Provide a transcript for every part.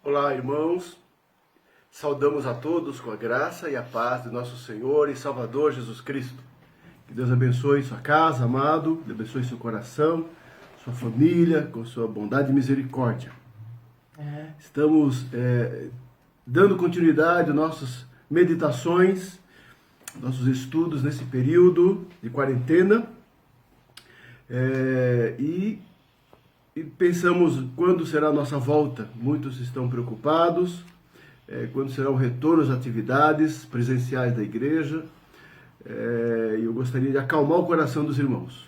Olá, irmãos. Saudamos a todos com a graça e a paz de nosso Senhor e Salvador Jesus Cristo. Que Deus abençoe sua casa, amado, abençoe seu coração, sua família, com sua bondade e misericórdia. Estamos dando continuidade às nossas meditações, nossos estudos nesse período de quarentena. E pensamos quando será a nossa volta. Muitos estão preocupados, quando será o retorno às atividades presenciais da igreja. E eu gostaria de acalmar o coração dos irmãos.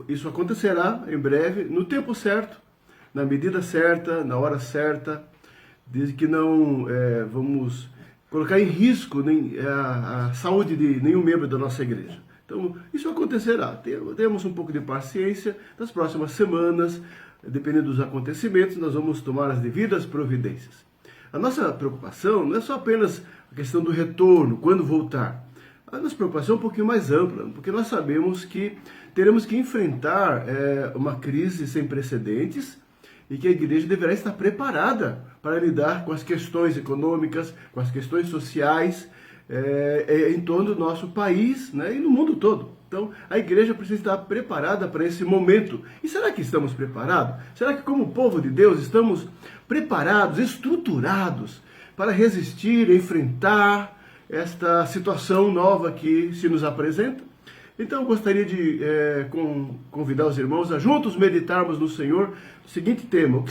Isso acontecerá em breve, no tempo certo, na medida certa, na hora certa, desde que não vamos colocar em risco a saúde de nenhum membro da nossa igreja. Então, isso acontecerá. Temos um pouco de paciência. Nas próximas semanas, dependendo dos acontecimentos, nós vamos tomar as devidas providências. A nossa preocupação não é só apenas a questão do retorno, quando voltar. A nossa preocupação é um pouquinho mais ampla, porque nós sabemos que teremos que enfrentar uma crise sem precedentes e que a igreja deverá estar preparada para lidar com as questões econômicas, com as questões sociais, em torno do nosso país, né, e no mundo todo. Então, a igreja precisa estar preparada para esse momento. E será que estamos preparados? Será que, como povo de Deus, estamos preparados, estruturados para resistir, enfrentar esta situação nova que se nos apresenta? Então, eu gostaria de convidar os irmãos a juntos meditarmos no Senhor o seguinte tema: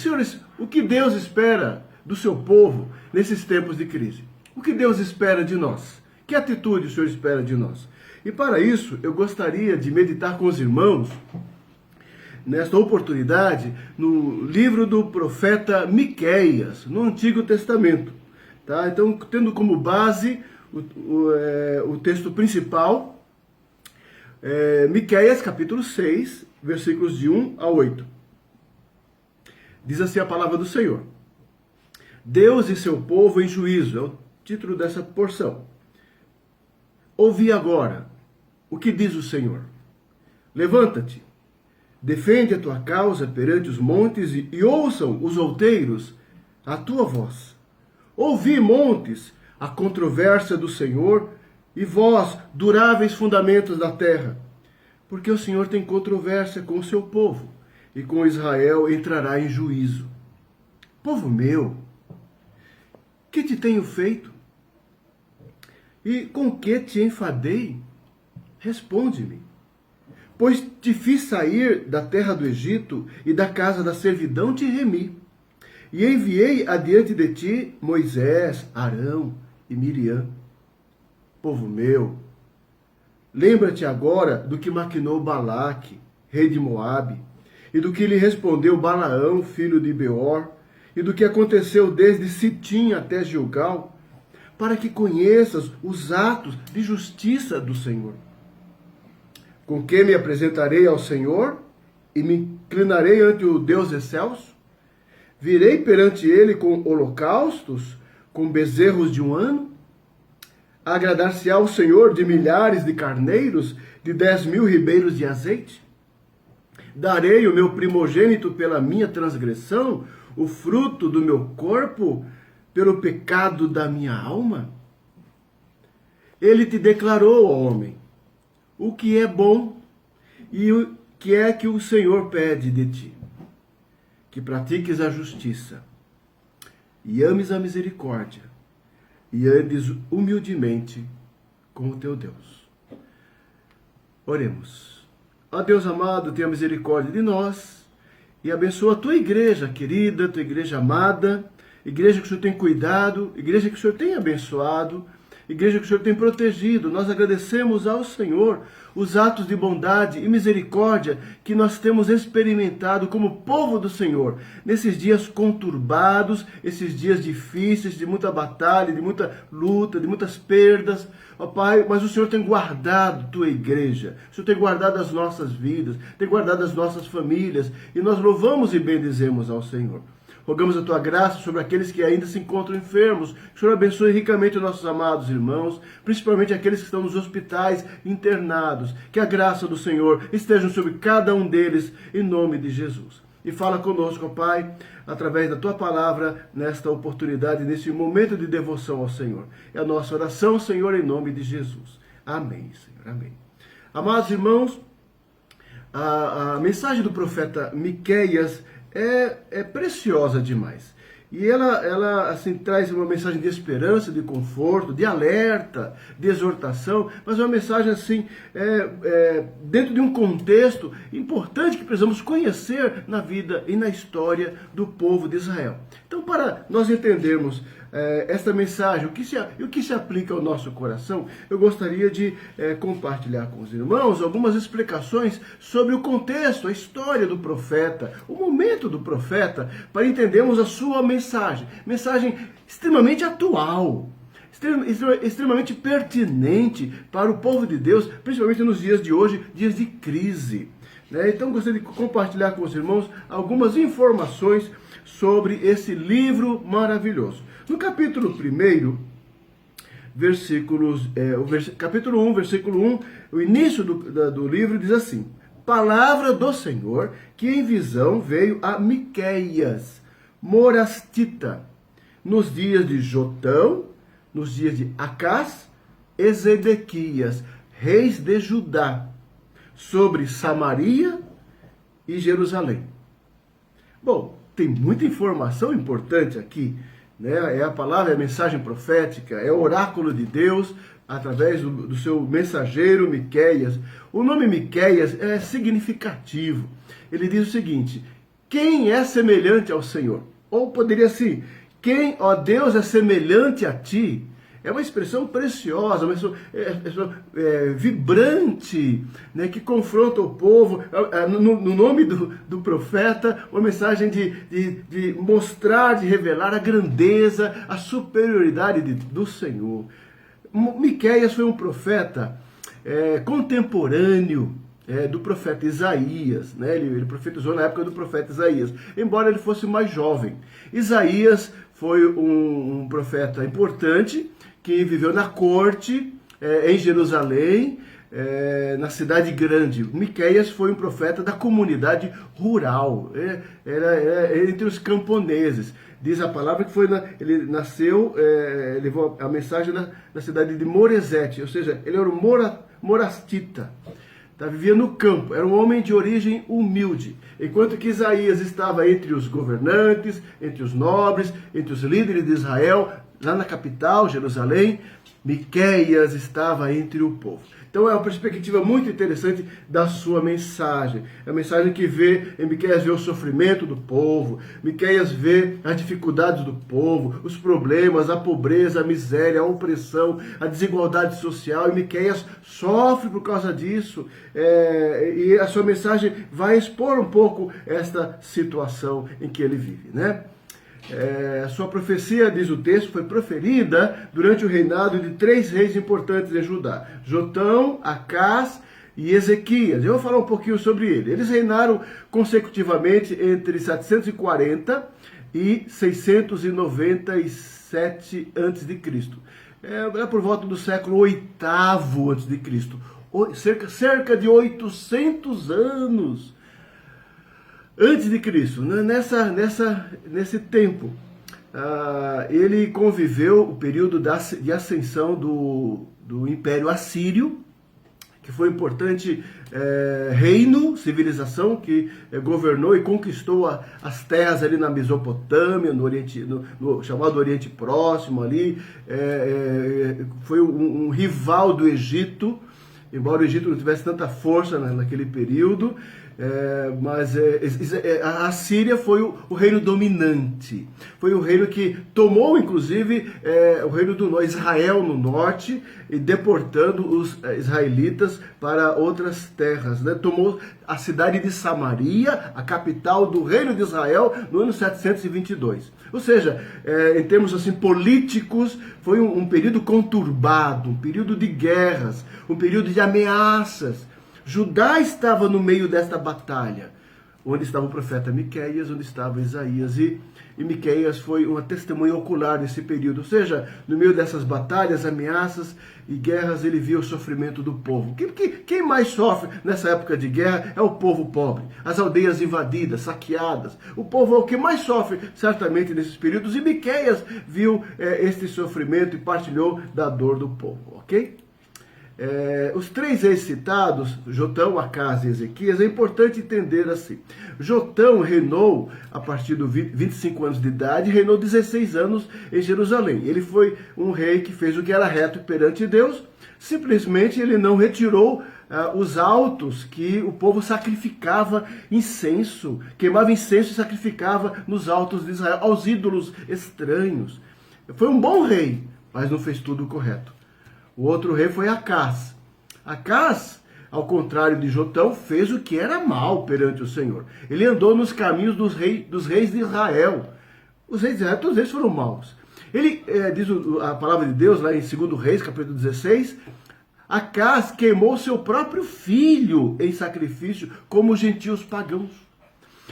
o que Deus espera do seu povo nesses tempos de crise? O que Deus espera de nós? Que atitude o Senhor espera de nós? E para isso, eu gostaria de meditar com os irmãos, nesta oportunidade, no livro do profeta Miqueias, no Antigo Testamento. Tá? Então, tendo como base o texto principal, Miqueias, capítulo 6, versículos de 1 a 8. Diz assim a palavra do Senhor: Deus e seu povo em juízo, é o título dessa porção. Ouvi agora o que diz o Senhor. Levanta-te, defende a tua causa perante os montes e ouçam os outeiros a tua voz. Ouvi, montes, a controvérsia do Senhor e vós, duráveis fundamentos da terra, porque o Senhor tem controvérsia com o seu povo e com Israel entrará em juízo. Povo meu, que te tenho feito? E com que te enfadei? Responde-me. Pois te fiz sair da terra do Egito e da casa da servidão te remi. E enviei adiante de ti Moisés, Arão e Miriam. Povo meu, lembra-te agora do que maquinou Balaque, rei de Moabe, e do que lhe respondeu Balaão, filho de Beor, e do que aconteceu desde Sitim até Gilgal, para que conheças os atos de justiça do Senhor. Com que me apresentarei ao Senhor e me inclinarei ante o Deus excelso? Virei perante ele com holocaustos, com bezerros de um ano? Agradar-se-á ao Senhor de milhares de carneiros, de 10.000 ribeiros de azeite? Darei o meu primogênito pela minha transgressão, o fruto do meu corpo pelo pecado da minha alma? Ele te declarou, ó homem, o que é bom e o que é que o Senhor pede de ti: que pratiques a justiça e ames a misericórdia e andes humildemente com o teu Deus. Oremos. Ó Deus amado, tenha misericórdia de nós e abençoa a tua igreja querida, tua igreja amada, igreja que o Senhor tem cuidado, igreja que o Senhor tem abençoado, igreja que o Senhor tem protegido. Nós agradecemos ao Senhor os atos de bondade e misericórdia que nós temos experimentado como povo do Senhor, nesses dias conturbados, esses dias difíceis, de muita batalha, de muita luta, de muitas perdas. Ó Pai, mas o Senhor tem guardado tua igreja, o Senhor tem guardado as nossas vidas, tem guardado as nossas famílias, e nós louvamos e bendizemos ao Senhor. Rogamos a tua graça sobre aqueles que ainda se encontram enfermos. Que o Senhor abençoe ricamente os nossos amados irmãos, principalmente aqueles que estão nos hospitais internados. Que a graça do Senhor esteja sobre cada um deles, em nome de Jesus. e fala conosco, ó Pai, através da Tua palavra, nesta oportunidade, nesse momento de devoção ao Senhor. É a nossa oração, Senhor, em nome de Jesus. Amém, Senhor, amém. Amados irmãos, a mensagem do profeta Miqueias é preciosa demais. E ela assim, traz uma mensagem de esperança, de conforto, de alerta, de exortação, mas uma mensagem assim, dentro de um contexto importante que precisamos conhecer na vida e na história do povo de Israel. Então, para nós entendermos esta mensagem, o que se aplica ao nosso coração, eu gostaria de compartilhar com os irmãos algumas explicações sobre o contexto, a história do profeta, o momento do profeta, para entendermos a sua mensagem. Mensagem extremamente atual, extremamente pertinente para o povo de Deus, principalmente nos dias de hoje, dias de crise. Então, gostaria de compartilhar com os irmãos algumas informações sobre esse livro maravilhoso. No capítulo 1, capítulo 1, versículo 1, o início do livro diz assim: palavra do Senhor que em visão veio a Miqueias, morastita, nos dias de Jotão, nos dias de Acás e Zedequias, reis de Judá, sobre Samaria e Jerusalém. Bom, tem muita informação importante aqui, né? É a palavra, é a mensagem profética, é o oráculo de Deus através do seu mensageiro Miqueias. O nome Miqueias é significativo. Ele diz o seguinte: quem é semelhante ao Senhor? Ou poderia assim: quem, ó Deus, é semelhante a ti? É uma expressão preciosa, uma expressão vibrante, né, que confronta o povo. No nome do profeta, uma mensagem de mostrar, de revelar a grandeza, a superioridade do Senhor. Miqueias foi um profeta contemporâneo do profeta Isaías, né? Ele profetizou na época do profeta Isaías, embora ele fosse mais jovem. Isaías foi um profeta importante, que viveu na corte, em Jerusalém, na cidade grande. Miqueias foi um profeta da comunidade rural, era entre os camponeses. Diz a palavra que ele nasceu, levou a mensagem na cidade de Moresete, ou seja, ele era um morastita. Vivia no campo, era um homem de origem humilde. Enquanto que Isaías estava entre os governantes, entre os nobres, entre os líderes de Israel, lá na capital, Jerusalém, Miqueias estava entre o povo. Então é uma perspectiva muito interessante da sua mensagem. É a mensagem que Miqueias vê o sofrimento do povo, Miqueias vê as dificuldades do povo, os problemas, a pobreza, a miséria, a opressão, a desigualdade social, e Miqueias sofre por causa disso. E a sua mensagem vai expor um pouco esta situação em que ele vive, né? A sua profecia, diz o texto, foi proferida durante o reinado de 3 reis importantes em Judá: Jotão, Acás e Ezequias. Eu vou falar um pouquinho sobre ele. Eles reinaram consecutivamente entre 740 e 697 a.C. É por volta do século VIII a.C., cerca de 800 anos antes de Cristo. Nesse tempo, ele conviveu o período de ascensão do Império Assírio, que foi um importante reino, civilização, que governou e conquistou as terras ali na Mesopotâmia, no Oriente, no chamado Oriente Próximo ali. Foi um rival do Egito, embora o Egito não tivesse tanta força naquele período. Mas a Síria foi o reino dominante, foi o reino que tomou, inclusive, o reino do Israel no norte, e deportando os israelitas para outras terras, né? Tomou a cidade de Samaria, a capital do reino de Israel, no ano 722. Ou seja, em termos assim políticos, foi um período conturbado, um período de guerras, um período de ameaças. Judá estava no meio desta batalha. onde estava o profeta Miqueias, onde estava Isaías, e Miqueias foi uma testemunha ocular nesse período, ou seja, no meio dessas batalhas, ameaças e guerras, ele via o sofrimento do povo. Quem mais sofre nessa época de guerra é o povo pobre, as aldeias invadidas, saqueadas. O povo é o que mais sofre, certamente, nesses períodos, e Miqueias viu este sofrimento e partilhou da dor do povo, ok? Os três reis citados, Jotão, Acás e Ezequias, é importante entender assim. Jotão reinou a partir dos 25 anos de idade, reinou 16 anos em Jerusalém. Ele foi um rei que fez o que era reto perante Deus, simplesmente ele não retirou os altos que o povo sacrificava incenso, queimava incenso e sacrificava nos altos de Israel, aos ídolos estranhos. Foi um bom rei, mas não fez tudo correto. O outro rei foi Acás. Acás, ao contrário de Jotão, fez o que era mal perante o Senhor. Ele andou nos caminhos dos reis de Israel. Os reis de Israel, todos eles foram maus. Ele, diz a palavra de Deus, lá em 2 Reis, capítulo 16, Acás queimou seu próprio filho em sacrifício, como os gentios pagãos.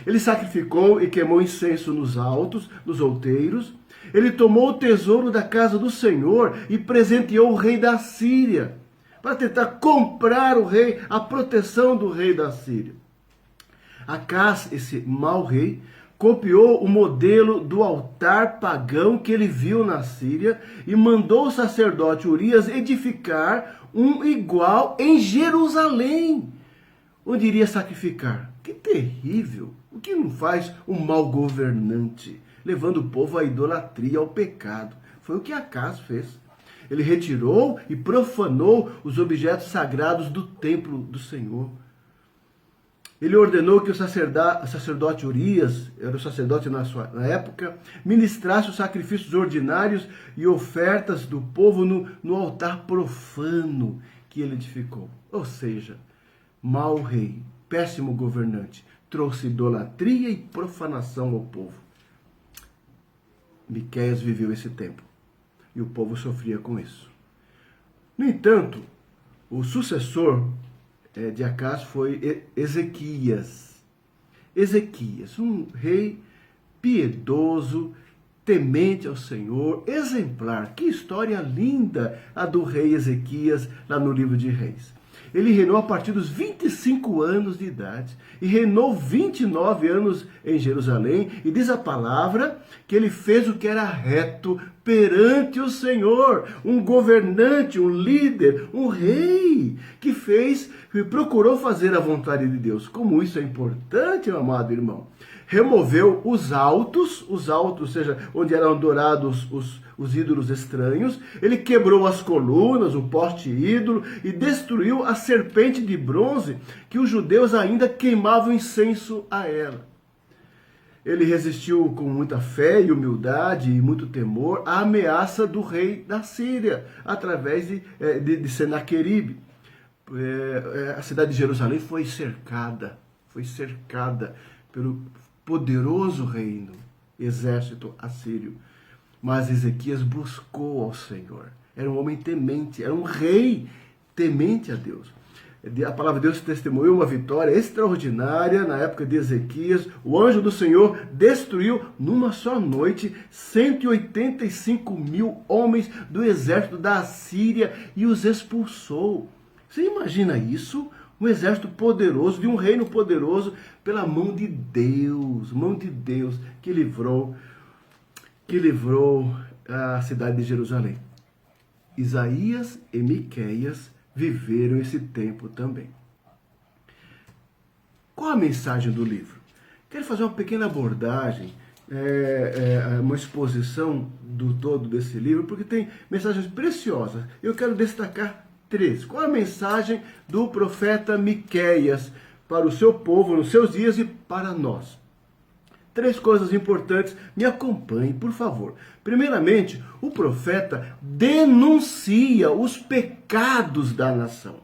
Ele sacrificou e queimou incenso nos altos, nos outeiros. Ele tomou o tesouro da casa do Senhor e presenteou o rei da Síria, para tentar comprar o rei, a proteção do rei da Síria. Acás, esse mau rei, copiou o modelo do altar pagão que ele viu na Síria e mandou o sacerdote Urias edificar um igual em Jerusalém, onde iria sacrificar. Que terrível! O que não faz um mau governante? Levando o povo à idolatria, ao pecado. Foi o que Acás fez. Ele retirou e profanou os objetos sagrados do templo do Senhor. Ele ordenou que o sacerdote Urias, era o sacerdote na época, ministrasse os sacrifícios ordinários e ofertas do povo no altar profano que ele edificou. Ou seja, mau rei, péssimo governante, trouxe idolatria e profanação ao povo. Miqueias viveu esse tempo e o povo sofria com isso. No entanto, o sucessor de Acás foi Ezequias. Ezequias, um rei piedoso, temente ao Senhor, exemplar. Que história linda a do rei Ezequias lá no livro de Reis. Ele reinou a partir dos 25 anos de idade e reinou 29 anos em Jerusalém. E diz a palavra que ele fez o que era reto perante o Senhor. Um governante, um líder, um rei que procurou fazer a vontade de Deus. Como isso é importante, meu amado irmão. Removeu os altos, ou seja, onde eram adorados os ídolos estranhos. Ele quebrou as colunas, o poste ídolo, e destruiu a serpente de bronze que os judeus ainda queimavam incenso a ela. Ele resistiu com muita fé e humildade e muito temor à ameaça do rei da Síria, através de Senaqueribe. A cidade de Jerusalém foi cercada pelo poderoso reino, exército assírio. Mas Ezequias buscou ao Senhor. Era um homem temente, era um rei temente a Deus. A palavra de Deus testemunhou uma vitória extraordinária na época de Ezequias. O anjo do Senhor destruiu numa só noite 185 mil homens do exército da Assíria e os expulsou. Você imagina isso? Um exército poderoso, de um reino poderoso, pela mão de Deus que livrou a cidade de Jerusalém. Isaías e Miqueias viveram esse tempo também. Qual a mensagem do livro? Quero fazer uma pequena abordagem, uma exposição do todo desse livro, porque tem mensagens preciosas. Eu quero destacar 3. Qual a mensagem do profeta Miqueias para o seu povo nos seus dias e para nós? 3 coisas importantes, me acompanhem, por favor. Primeiramente, o profeta denuncia os pecados da nação.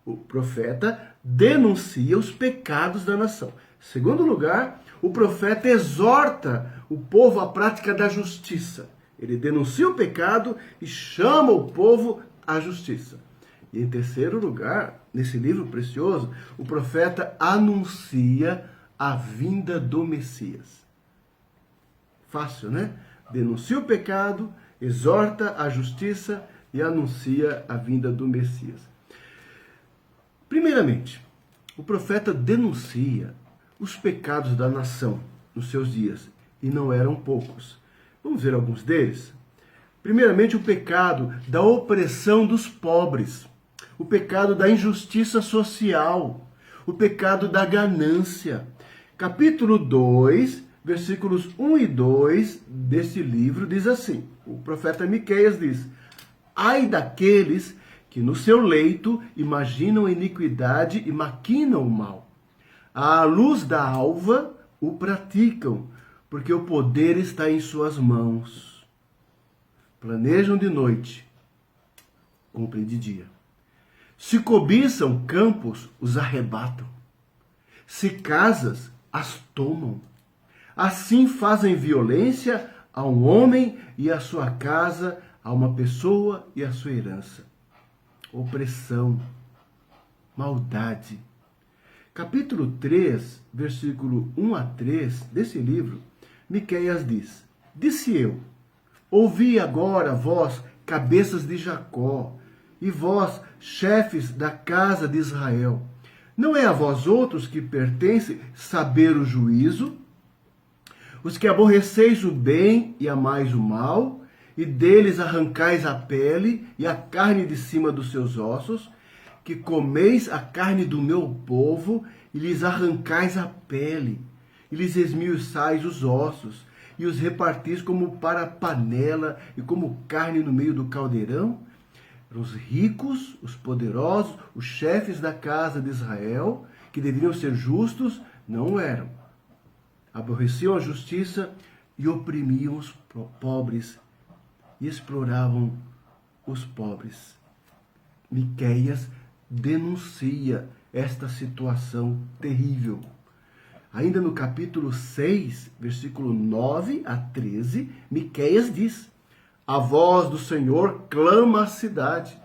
O profeta denuncia os pecados da nação. Segundo lugar, o profeta exorta o povo à prática da justiça. Ele denuncia o pecado e chama o povo à justiça. E em terceiro lugar, nesse livro precioso, o profeta anuncia a vinda do Messias. Fácil, né? Denuncia o pecado, exorta a justiça e anuncia a vinda do Messias. Primeiramente, o profeta denuncia os pecados da nação nos seus dias, e não eram poucos. Vamos ver alguns deles? Primeiramente, o pecado da opressão dos pobres, o pecado da injustiça social, o pecado da ganância. Capítulo 2, versículos 1 e 2 desse livro diz assim, o profeta Miqueias diz: ai daqueles que no seu leito imaginam iniquidade e maquinam o mal. À luz da alva o praticam, porque o poder está em suas mãos. Planejam de noite, cumprem de dia. Se cobiçam campos, os arrebatam. Se casas, as tomam. Assim fazem violência a um homem e a sua casa, a uma pessoa e a sua herança. Opressão, maldade. Capítulo 3, versículo 1 a 3 desse livro, Miqueias diz: disse eu, ouvi agora, vós, cabeças de Jacó, e vós, chefes da casa de Israel. Não é a vós outros que pertence saber o juízo? Os que aborreceis o bem e amais o mal, e deles arrancais a pele e a carne de cima dos seus ossos, que comeis a carne do meu povo, e lhes arrancais a pele, e lhes esmiuçais os ossos, e os repartis como para panela, e como carne no meio do caldeirão? Os ricos, os poderosos, os chefes da casa de Israel, que deveriam ser justos, não eram. Aborreciam a justiça e oprimiam os pobres, e exploravam os pobres. Miqueias denuncia esta situação terrível. Ainda no capítulo 6, versículo 9 a 13, Miqueias diz: a voz do Senhor clama a cidade,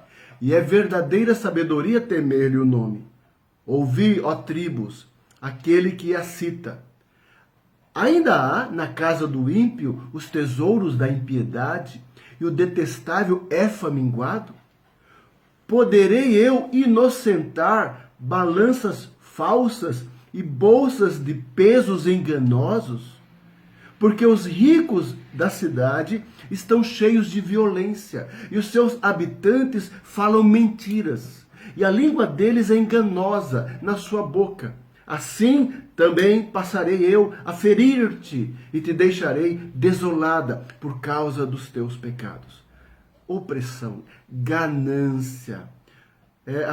e é verdadeira sabedoria temer-lhe o nome. Ouvi, ó tribos, aquele que a cita. Ainda há na casa do ímpio os tesouros da impiedade, e o detestável é faminguado? Poderei eu inocentar balanças falsas e bolsas de pesos enganosos? Porque os ricos da cidade estão cheios de violência, e os seus habitantes falam mentiras, e a língua deles é enganosa na sua boca. Assim também passarei eu a ferir-te, e te deixarei desolada por causa dos teus pecados. Opressão, ganância.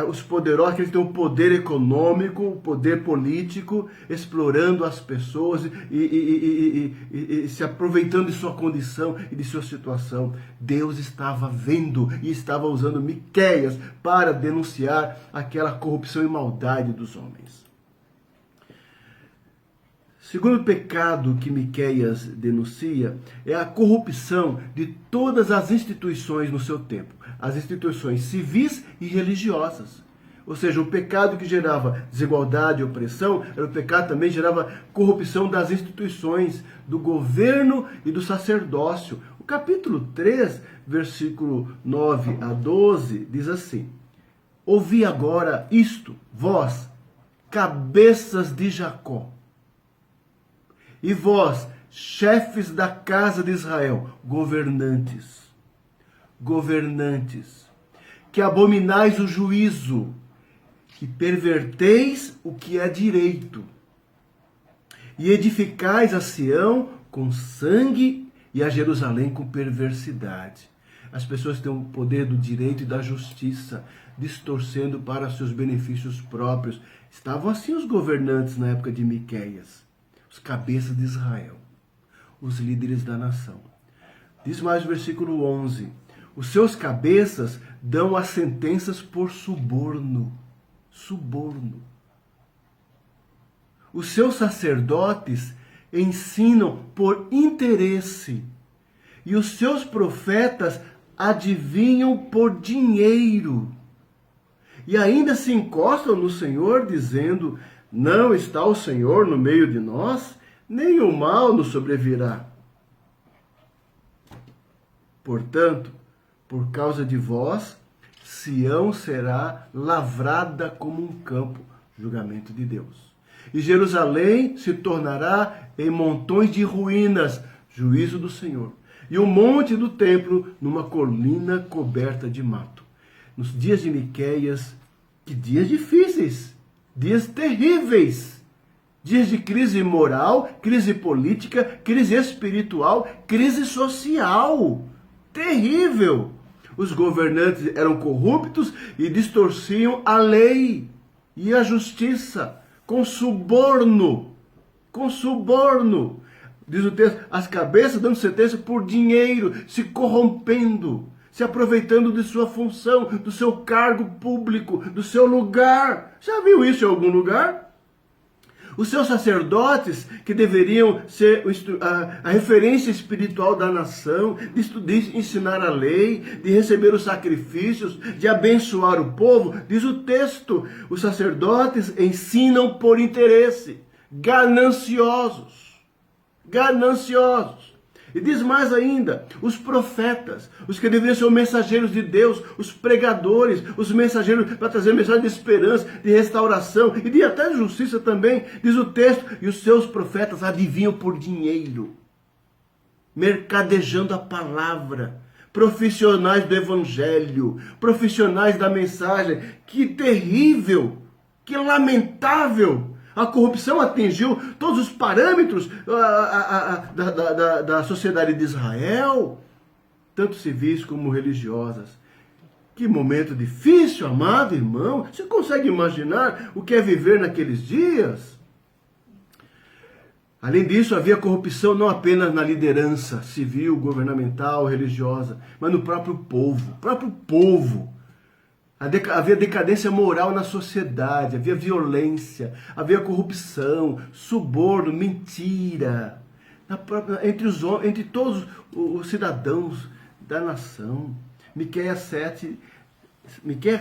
Os poderosos, que têm o poder econômico, o poder político, explorando as pessoas e se aproveitando de sua condição e de sua situação. Deus estava vendo e estava usando Miqueias para denunciar aquela corrupção e maldade dos homens. Segundo pecado que Miqueias denuncia é a corrupção de todas as instituições no seu tempo, as instituições civis e religiosas. Ou seja, o pecado que gerava desigualdade e opressão, era o pecado também que gerava corrupção das instituições, do governo e do sacerdócio. O capítulo 3, versículo 9 a 12, diz assim: ouvi agora isto, vós, cabeças de Jacó, e vós, chefes da casa de Israel, governantes, que abominais o juízo, que perverteis o que é direito, e edificais a Sião com sangue e a Jerusalém com perversidade. As pessoas têm o poder do direito e da justiça, distorcendo para seus benefícios próprios. Estavam assim os governantes na época de Miqueias, os cabeças de Israel, os líderes da nação. Diz mais o versículo 11: os seus cabeças dão as sentenças por suborno. Os seus sacerdotes ensinam por interesse, e os seus profetas adivinham por dinheiro. e ainda se encostam no Senhor, dizendo: não está o Senhor no meio de nós, nem o mal nos sobrevirá. Portanto, por causa de vós, Sião será lavrada como um campo, julgamento de Deus. E Jerusalém se tornará em montões de ruínas, juízo do Senhor. E o monte do templo numa colina coberta de mato. Nos dias de Miqueias, que dias difíceis, dias terríveis. Dias de crise moral, crise política, crise espiritual, crise social. Terrível! Os governantes eram corruptos e distorciam a lei e a justiça com suborno. Com suborno. Diz o texto, as cabeças dando sentença por dinheiro, se corrompendo, se aproveitando de sua função, do seu cargo público, do seu lugar. Já viu isso em algum lugar? Os seus sacerdotes, que deveriam ser a referência espiritual da nação, de ensinar a lei, de receber os sacrifícios, de abençoar o povo, diz o texto, os sacerdotes ensinam por interesse, gananciosos. Gananciosos. E diz mais ainda, os profetas, os que deveriam ser os mensageiros de Deus, os pregadores, os mensageiros para trazer mensagem de esperança, de restauração e de até justiça também, diz o texto, e os seus profetas adivinham por dinheiro, mercadejando a palavra, profissionais do evangelho, profissionais da mensagem. Que terrível, que lamentável! A corrupção atingiu todos os parâmetros da sociedade de Israel, tanto civis como religiosas. Que momento difícil, amado irmão. Você consegue imaginar o que é viver naqueles dias? Além disso, havia corrupção não apenas na liderança civil, governamental, religiosa, mas no próprio povo. Havia decadência moral na sociedade, havia violência, havia corrupção, suborno, mentira, entre todos os cidadãos da nação. Miqueias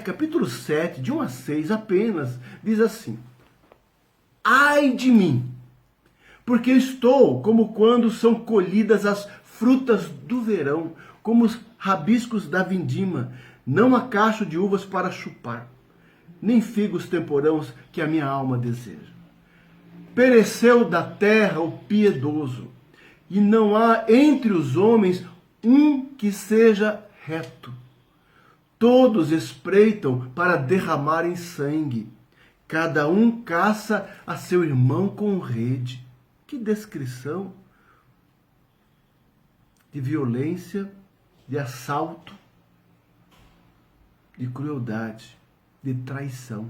capítulo 7, de 1 a 6 apenas, diz assim: ai de mim, porque estou como quando são colhidas as frutas do verão, como os rabiscos da vindima. Não há cacho de uvas para chupar, nem figos temporãos que a minha alma deseja. Pereceu da terra o piedoso, e não há entre os homens um que seja reto. Todos espreitam para derramarem sangue, cada um caça a seu irmão com rede. Que descrição de violência, de assalto, de crueldade, de traição.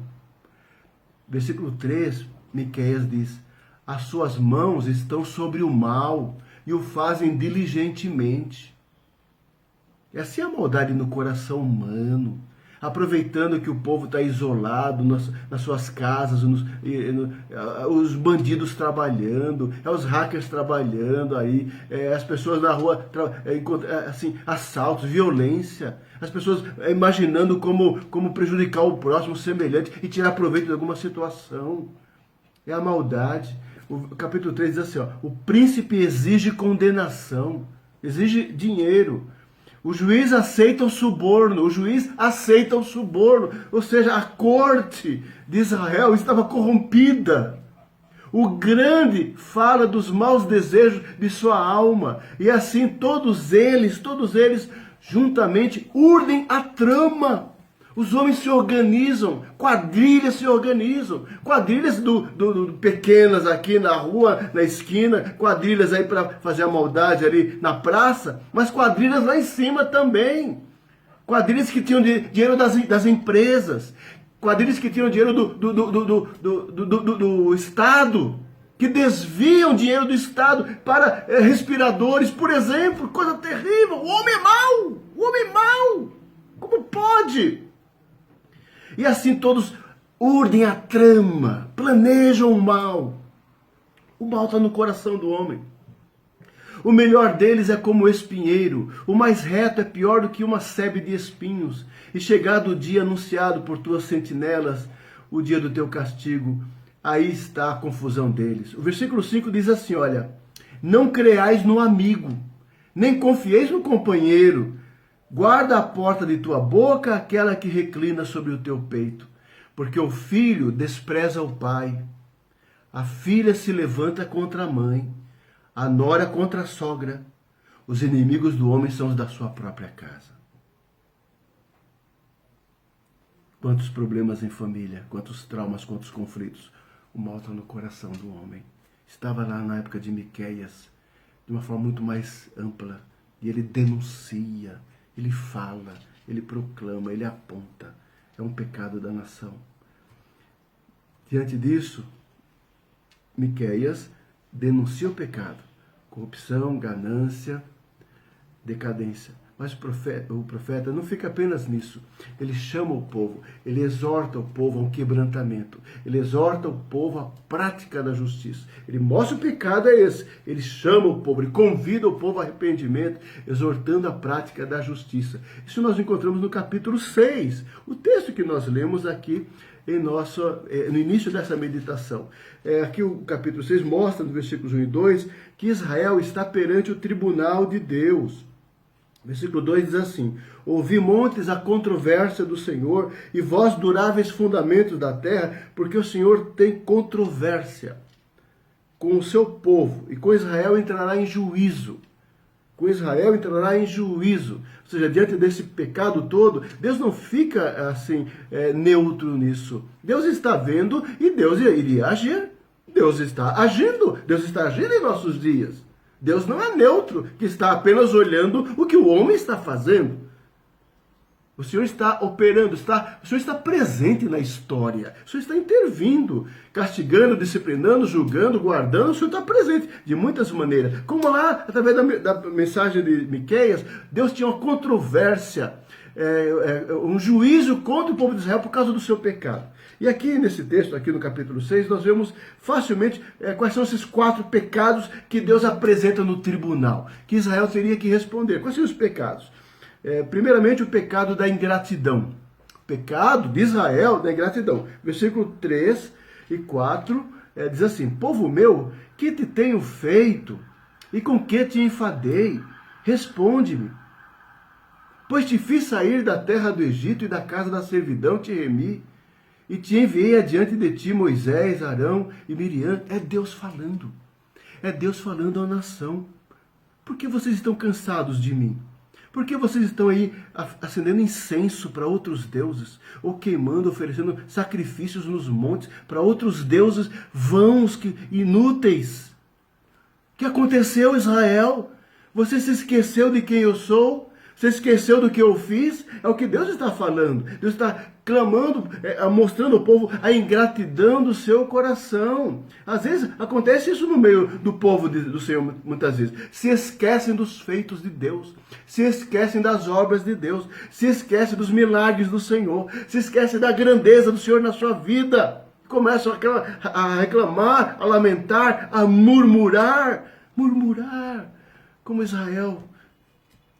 Versículo 3, Miqueias diz: as suas mãos estão sobre o mal e o fazem diligentemente. É assim a maldade no coração humano, aproveitando que o povo está isolado nas suas casas, os bandidos trabalhando, os hackers trabalhando aí, as pessoas na rua, assim, assaltos, violência, as pessoas imaginando como prejudicar o próximo, o semelhante, e tirar proveito de alguma situação. É a maldade. O capítulo 3 diz assim, ó, o príncipe exige condenação, exige dinheiro. O juiz aceita o suborno, ou seja, a corte de Israel estava corrompida. O grande fala dos maus desejos de sua alma, e assim todos eles, juntamente urdem a trama. Os homens se organizam, quadrilhas se organizam, quadrilhas do pequenas aqui na rua, na esquina, quadrilhas aí para fazer a maldade ali na praça, mas quadrilhas lá em cima também. Quadrilhas que tinham dinheiro das empresas, quadrilhas que tinham dinheiro do Estado, que desviam dinheiro do Estado para respiradores, por exemplo. Coisa terrível. O homem é mau. Como pode? E assim todos urdem a trama, planejam o mal. O mal está no coração do homem. O melhor deles é como o espinheiro, o mais reto é pior do que uma sebe de espinhos. E chegado o dia anunciado por tuas sentinelas, o dia do teu castigo, aí está a confusão deles. O versículo 5 diz assim, olha, não creais no amigo, nem confieis no companheiro. Guarda a porta de tua boca aquela que reclina sobre o teu peito, porque o filho despreza o pai, a filha se levanta contra a mãe, a nora contra a sogra. Os inimigos do homem são os da sua própria casa. Quantos problemas em família, quantos traumas, quantos conflitos. O mal está no coração do homem. Estava lá na época de Miqueias, de uma forma muito mais ampla. E ele denuncia, ele fala, ele proclama, ele aponta. É um pecado da nação. Diante disso, Miqueias denuncia o pecado. Corrupção, ganância, decadência. Mas o profeta não fica apenas nisso. Ele chama o povo, ele exorta o povo a um quebrantamento. Ele exorta o povo à prática da justiça. Ele mostra o pecado é esse. Ele chama o povo, ele convida o povo ao arrependimento, exortando a prática da justiça. Isso nós encontramos no capítulo 6. O texto que nós lemos aqui no início dessa meditação. Aqui o capítulo 6 mostra, no versículos 1 e 2, que Israel está perante o tribunal de Deus. Versículo 2 diz assim, ouvi montes a controvérsia do Senhor e vós duráveis fundamentos da terra, porque o Senhor tem controvérsia com o seu povo e com Israel entrará em juízo. Com Israel entrará em juízo. Ou seja, diante desse pecado todo, Deus não fica assim neutro nisso. Deus está vendo e Deus iria agir. Deus está agindo em nossos dias. Deus não é neutro, que está apenas olhando o que o homem está fazendo. O Senhor está operando, o Senhor está presente na história. O Senhor está intervindo, castigando, disciplinando, julgando, guardando. O Senhor está presente de muitas maneiras. Como lá, através da mensagem de Miqueias, Deus tinha uma controvérsia, um juízo contra o povo de Israel por causa do seu pecado. E aqui nesse texto, aqui no capítulo 6, nós vemos facilmente quais são esses 4 pecados que Deus apresenta no tribunal, que Israel teria que responder. Quais são os pecados? Primeiramente, o pecado da ingratidão. O pecado de Israel da ingratidão. Versículo 3 e 4 diz assim, povo meu, que te tenho feito e com que te enfadei? Responde-me. Pois te fiz sair da terra do Egito e da casa da servidão te remi. E te enviei adiante de ti Moisés, Arão e Miriam. É Deus falando. É Deus falando à nação. Por que vocês estão cansados de mim? Por que vocês estão aí acendendo incenso para outros deuses? Ou queimando, oferecendo sacrifícios nos montes para outros deuses vãos, inúteis? O que aconteceu, Israel? Você se esqueceu de quem eu sou? Você esqueceu do que eu fiz? É o que Deus está falando. Deus está clamando, mostrando ao povo a ingratidão do seu coração. Às vezes acontece isso no meio do povo do Senhor, muitas vezes. Se esquecem dos feitos de Deus. Se esquecem das obras de Deus. Se esquecem dos milagres do Senhor. Se esquecem da grandeza do Senhor na sua vida. Começam a reclamar, a lamentar, a murmurar. Murmurar. Como Israel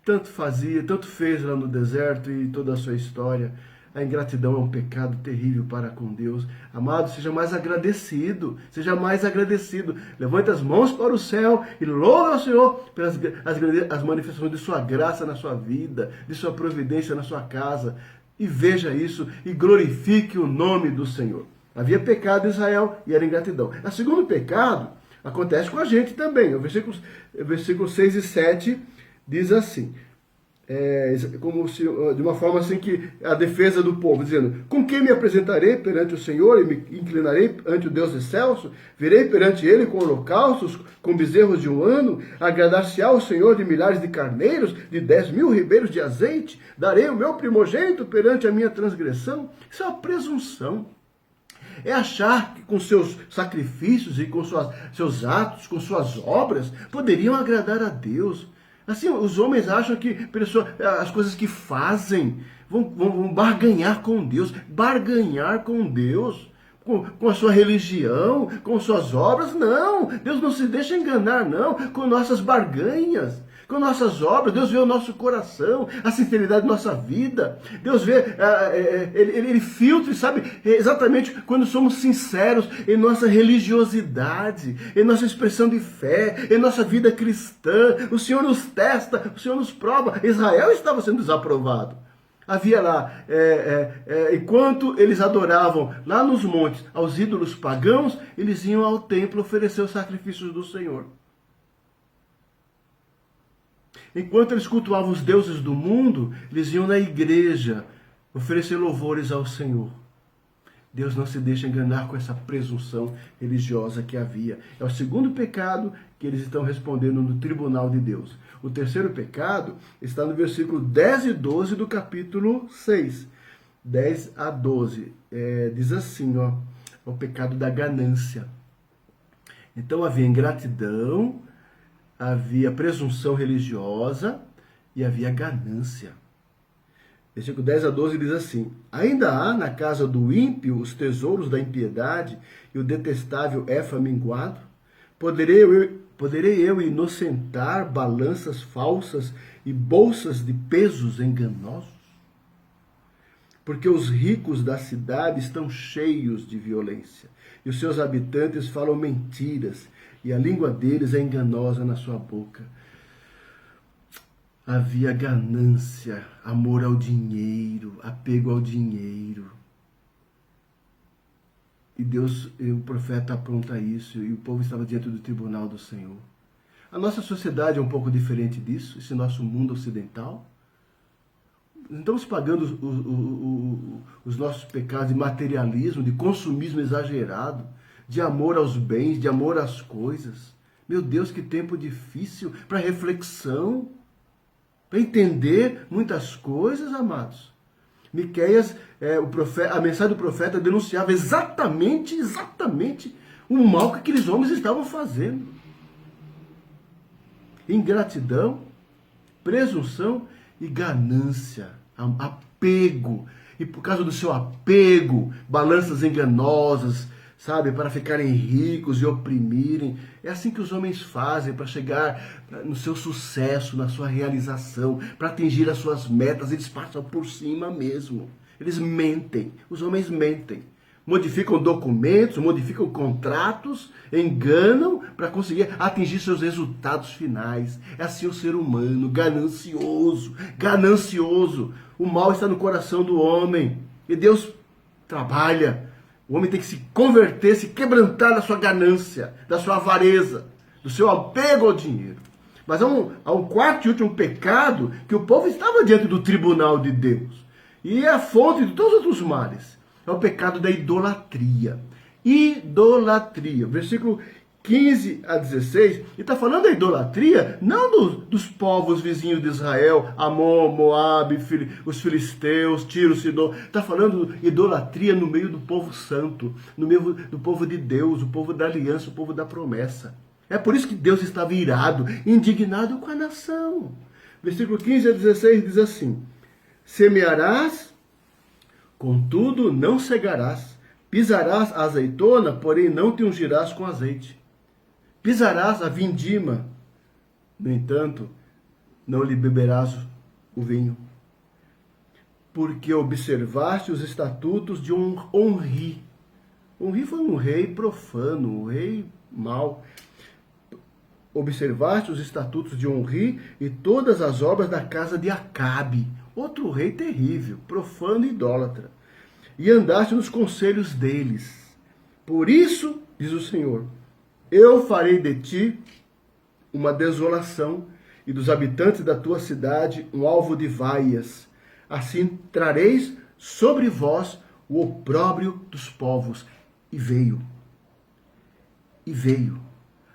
tanto fazia, tanto fez lá no deserto e toda a sua história. A ingratidão é um pecado terrível para com Deus. Amado, seja mais agradecido. Seja mais agradecido. Levante as mãos para o céu e louve ao Senhor pelas as manifestações de sua graça na sua vida, de sua providência na sua casa. E veja isso e glorifique o nome do Senhor. Havia pecado em Israel e era ingratidão. O segundo pecado acontece com a gente também. O versículo 6 e 7 diz assim, como se, de uma forma assim que a defesa do povo, dizendo, com quem me apresentarei perante o Senhor e me inclinarei ante o Deus excelso? Virei perante ele com holocaustos, com bezerros de 1 ano? Agradar-se-á o Senhor de milhares de carneiros, de 10.000 ribeiros de azeite? Darei o meu primogênito perante a minha transgressão? Isso é uma presunção. É achar que com seus sacrifícios e com seus atos, com suas obras, poderiam agradar a Deus. Assim, os homens acham que as coisas que fazem vão barganhar com Deus. Barganhar com Deus. com a sua religião, com suas obras. Não, Deus não se deixa enganar, não, com nossas barganhas, com nossas obras. Deus vê o nosso coração, a sinceridade da nossa vida. Deus vê, ele filtra e sabe exatamente quando somos sinceros em nossa religiosidade, em nossa expressão de fé, em nossa vida cristã. O Senhor nos testa, o Senhor nos prova. Israel estava sendo desaprovado. Havia lá, enquanto eles adoravam lá nos montes aos ídolos pagãos, eles iam ao templo oferecer os sacrifícios do Senhor. Enquanto eles cultuavam os deuses do mundo, eles iam na igreja oferecer louvores ao Senhor. Deus não se deixa enganar com essa presunção religiosa que havia. É o segundo pecado que eles estão respondendo no tribunal de Deus. O terceiro pecado está no versículo 10 e 12 do capítulo 6. 10 a 12. Diz assim, ó, o pecado da ganância. Então havia ingratidão, havia presunção religiosa e havia ganância. Versículo 10 a 12 diz assim: ainda há na casa do ímpio os tesouros da impiedade e o detestável éfa minguado? Poderei eu inocentar balanças falsas e bolsas de pesos enganosos? Porque os ricos da cidade estão cheios de violência, e os seus habitantes falam mentiras, e a língua deles é enganosa na sua boca. Havia ganância, amor ao dinheiro, apego ao dinheiro. E Deus, o profeta apronta isso, e o povo estava diante do tribunal do Senhor. A nossa sociedade é um pouco diferente disso, esse nosso mundo ocidental. Estamos pagando os nossos pecados de materialismo, de consumismo exagerado, de amor aos bens, de amor às coisas. Meu Deus, que tempo difícil para reflexão, para entender muitas coisas, amados. Miqueias, a mensagem do profeta denunciava exatamente o mal que aqueles homens estavam fazendo. Ingratidão, presunção e ganância, apego. E por causa do seu apego, balanças enganosas, sabe, para ficarem ricos e oprimirem. É assim que os homens fazem para chegar no seu sucesso, na sua realização, para atingir as suas metas. Eles passam por cima mesmo. Eles mentem, os homens mentem. Modificam documentos, modificam contratos, enganam para conseguir atingir seus resultados finais. É assim o ser humano, ganancioso, ganancioso. O mal está no coração do homem e Deus trabalha. O homem tem que se converter, se quebrantar da sua ganância, da sua avareza, do seu apego ao dinheiro. Mas há um quarto e último pecado que o povo estava diante do tribunal de Deus. E é a fonte de todos os outros males. É o pecado da idolatria. Idolatria. Versículo 15 a 16. E está falando da idolatria não dos povos vizinhos de Israel, Amon, Moabe, os filisteus, Tiro, Sidom. Está falando idolatria no meio do povo santo, no meio do povo de Deus, o povo da aliança, o povo da promessa. É por isso que Deus estava irado, indignado com a nação. Versículo 15 a 16 diz assim: semearás, contudo não cegarás. Pisarás a azeitona, porém não te ungirás com azeite. Pisarás a vindima, no entanto, não lhe beberás o vinho. Porque observaste os estatutos de um Onri. Onri foi um rei profano, um rei mau. Observaste os estatutos de Onri e todas as obras da casa de Acabe, outro rei terrível, profano e idólatra. E andaste nos conselhos deles. Por isso, diz o Senhor, eu farei de ti uma desolação e dos habitantes da tua cidade um alvo de vaias. Assim trareis sobre vós o opróbrio dos povos. E veio.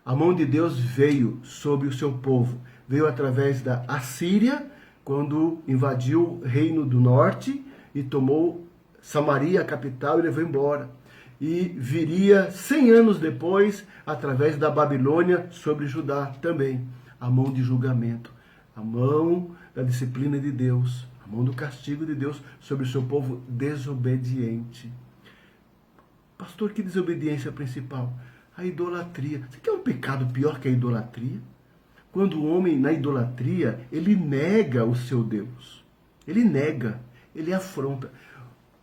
A mão de Deus veio sobre o seu povo. Veio através da Assíria, quando invadiu o reino do norte e tomou Samaria, a capital, e levou embora. E viria 100 anos depois, através da Babilônia, sobre Judá também. A mão de julgamento, a mão da disciplina de Deus, a mão do castigo de Deus sobre o seu povo desobediente. Pastor, que desobediência principal? A idolatria. Você quer um pecado pior que a idolatria? Quando o homem, na idolatria, ele nega o seu Deus. Ele nega, ele afronta.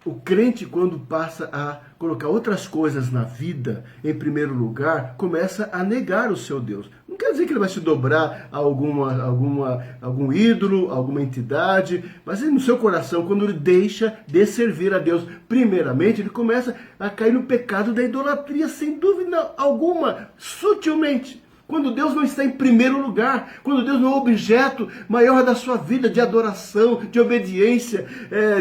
O crente, quando passa a colocar outras coisas na vida em primeiro lugar, começa a negar o seu Deus. Não quer dizer que ele vai se dobrar a algum ídolo, alguma entidade, mas no seu coração, quando ele deixa de servir a Deus, primeiramente, ele começa a cair no pecado da idolatria, sem dúvida alguma, sutilmente. Quando Deus não está em primeiro lugar, quando Deus não é o objeto maior da sua vida, de adoração, de obediência,